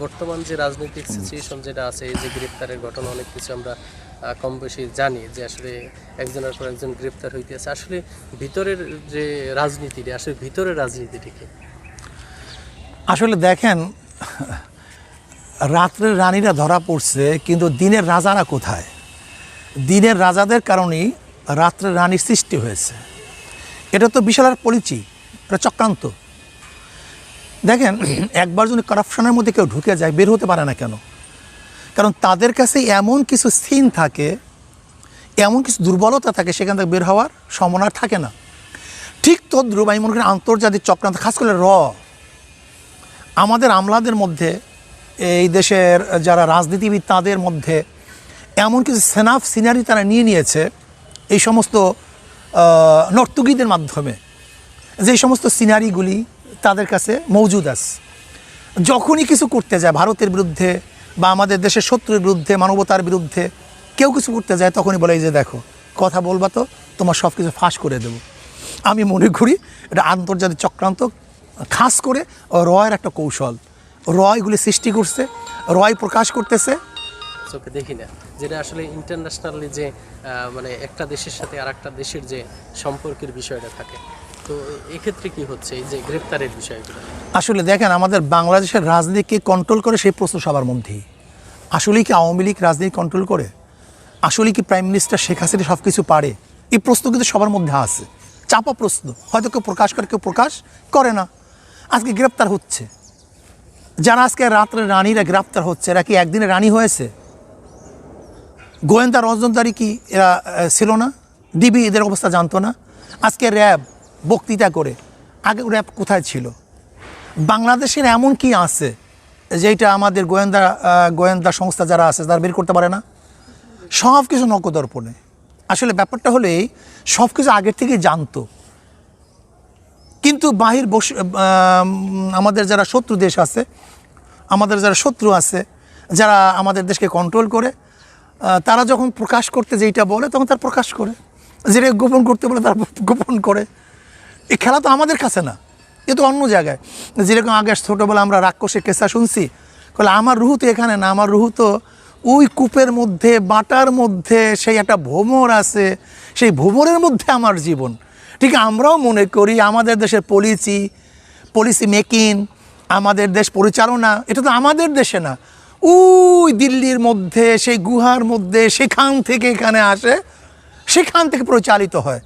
বর্তমান যে রাজনৈতিক সিচুয়েশন যেটা আছে, এই যে গ্রেপ্তারের ঘটনা, অনেক কিছু আমরা কম বেশি জানি যে আসলে একজনের পর একজন গ্রেপ্তার হইতেছে। আসলে ভিতরের যে রাজনীতিটা, আসলে ভিতরের রাজনীতিটা কি? আসলে দেখেন, রাত্রের রানীরা ধরা পড়ছে, কিন্তু দিনের রাজারা কোথায়? দিনের রাজাদের কারণেই রাত্রের রানীর সৃষ্টি হয়েছে। এটা তো বিশাল আর পরিচয়, এটা চক্রান্ত। দেখেন, একবার যদি কারাপশনের মধ্যে কেউ ঢুকে যায়, বের হতে পারে না কেন? কারণ তাদের কাছে এমন কিছু সিন থাকে, এমন কিছু দুর্বলতা থাকে, সেখান থেকে বের হওয়ার সম্ভাবনা থাকে না। ঠিক তদ্রুপ আমি মনে করি আন্তর্জাতিক চক্রান্ত, খাস করে আমাদের আমলাদের মধ্যে, এই দেশের যারা রাজনীতিবিদ তাদের মধ্যে এমন কিছু সেনাফ সিনারি তারা নিয়ে নিয়েছে এই সমস্ত নর্তকীদের মাধ্যমে, যে সমস্ত সিনারিগুলি তাদের কাছে মজুদ আছে। যখনই কিছু করতে যায় ভারতের বিরুদ্ধে বা আমাদের দেশের শত্রুর বিরুদ্ধে, মানবতার বিরুদ্ধে কেউ কিছু করতে যায়, তখনই বলে যে দেখো, কথা বলবা তো তোমার সব কিছু ফাঁস করে দেব। আমি মনে করি এটা আন্তর্জাতিক চক্রান্ত, খাস করে রয়ের একটা কৌশল। রয়গুলি সৃষ্টি করছে, রয় প্রকাশ করতেছে, চোখে দেখি না, যেটা আসলে ইন্টারন্যাশনালি যে মানে একটা দেশের সাথে আর একটা দেশের যে সম্পর্কের বিষয়টা থাকে। তো এক্ষেত্রে কি হচ্ছে এই যে গ্রেপ্তারের বিষয়গুলো? আসলে দেখেন, আমাদের বাংলাদেশের রাজনীতিকে কন্ট্রোল করে সেই প্রশ্ন সবার মধ্যেই। আসলেই কি আওয়ামী লীগ রাজনীতি কন্ট্রোল করে? আসলে কি প্রাইম মিনিস্টার শেখ হাসিনা সব কিছু পারে? এই প্রশ্ন কিন্তু সবার মধ্যে আছে, চাপা প্রশ্ন। হয়তো কেউ প্রকাশ করে, কেউ প্রকাশ করে না। আজকে গ্রেপ্তার হচ্ছে যারা, আজকে রাত্রে রানীরা গ্রেপ্তার হচ্ছে, এরা কি একদিনে রানী হয়েছে? গোয়েন্দা নজরদারি কি এরা ছিল না? ডিবি এদের অবস্থা জানতো না? আজকে র্যাব বক্তৃতা করে, আগে র্যাব কোথায় ছিল? বাংলাদেশের এমন কি আছে যেটা আমাদের গোয়েন্দা সংস্থা যারা আছে তারা বের করতে পারে না? সব কিছু নকদর্পণে। আসলে ব্যাপারটা হলে সব কিছু আগের থেকেই জানতো, কিন্তু আমাদের যারা শত্রু দেশ আছে, আমাদের যারা শত্রু আছে, যারা আমাদের দেশকে কন্ট্রোল করে, তারা যখন প্রকাশ করতে যেইটা বলে তখন তার প্রকাশ করে, যেটা গোপন করতে বলে তারা গোপন করে। এই খেলা তো আমাদের কাছে না, এ তো অন্য জায়গায়। যেরকম আগে ছোটোবেলা আমরা রাক্ষসের কেসা শুনছি, বলে আমার রুহু তো এখানে না, আমার রুহু তো ওই কূপের মধ্যে, বাটার মধ্যে সেই একটা ভোমর আছে, সেই ভোমরের মধ্যে আমার জীবন। ঠিক আমরাও মনে করি আমাদের দেশের পলিসি মেকিং, আমাদের দেশ পরিচালনা, এটা তো আমাদের দেশে না, ওই দিল্লির মধ্যে, সেই গুহার মধ্যে, সেখান থেকে এখানে আসে, সেখান থেকে পরিচালিত হয়।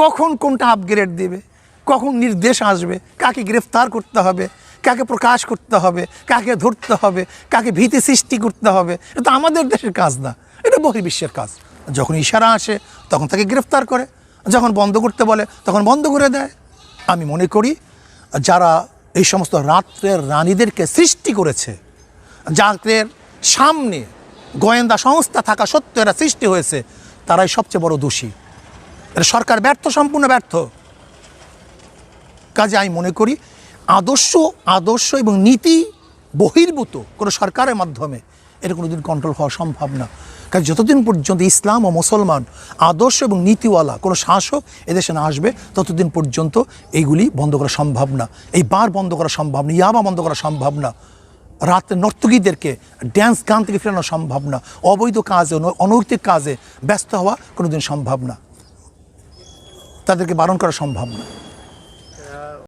কখন কোনটা আপগ্রেড দেবে, কখন নির্দেশ আসবে, কাকে গ্রেফতার করতে হবে, কাকে প্রকাশ করতে হবে, কাকে ধরতে হবে, কাকে ভীতি সৃষ্টি করতে হবে, এটা আমাদের দেশের কাজ না, এটা বহির্বিশ্বের কাজ। যখন ইশারা আসে তখন তাকে গ্রেফতার করে, যখন বন্ধ করতে বলে তখন বন্ধ করে দেয়। আমি মনে করি যারা এই সমস্ত রাত্রের রানীদেরকে সৃষ্টি করেছে, যাদের সামনে গোয়েন্দা সংস্থা থাকা সত্ত্বেও এরা সৃষ্টি হয়েছে, তারাই সবচেয়ে বড় দোষী। এটা সরকার ব্যর্থ, সম্পূর্ণ ব্যর্থ। কাজে আমি মনে করি আদর্শ এবং নীতি বহির্ভূত কোনো সরকারের মাধ্যমে এটা কোনোদিন কন্ট্রোল হওয়া সম্ভব না। কারণ যতদিন পর্যন্ত ইসলাম ও মুসলমান আদর্শ এবং নীতিওয়ালা কোনো শাসক এদেশে না আসবে, ততদিন পর্যন্ত এইগুলি বন্ধ করা সম্ভব না। এই বার বন্ধ করা সম্ভব না, ইয়াবা বন্ধ করা সম্ভব না, রাতে নর্তকীদেরকে ড্যান্স গান থেকে ফেরানো সম্ভব না, অবৈধ কাজে, অনৈতিক কাজে ব্যস্ত হওয়া কোনোদিন সম্ভব না, তাদেরকে বারণ করা সম্ভব না।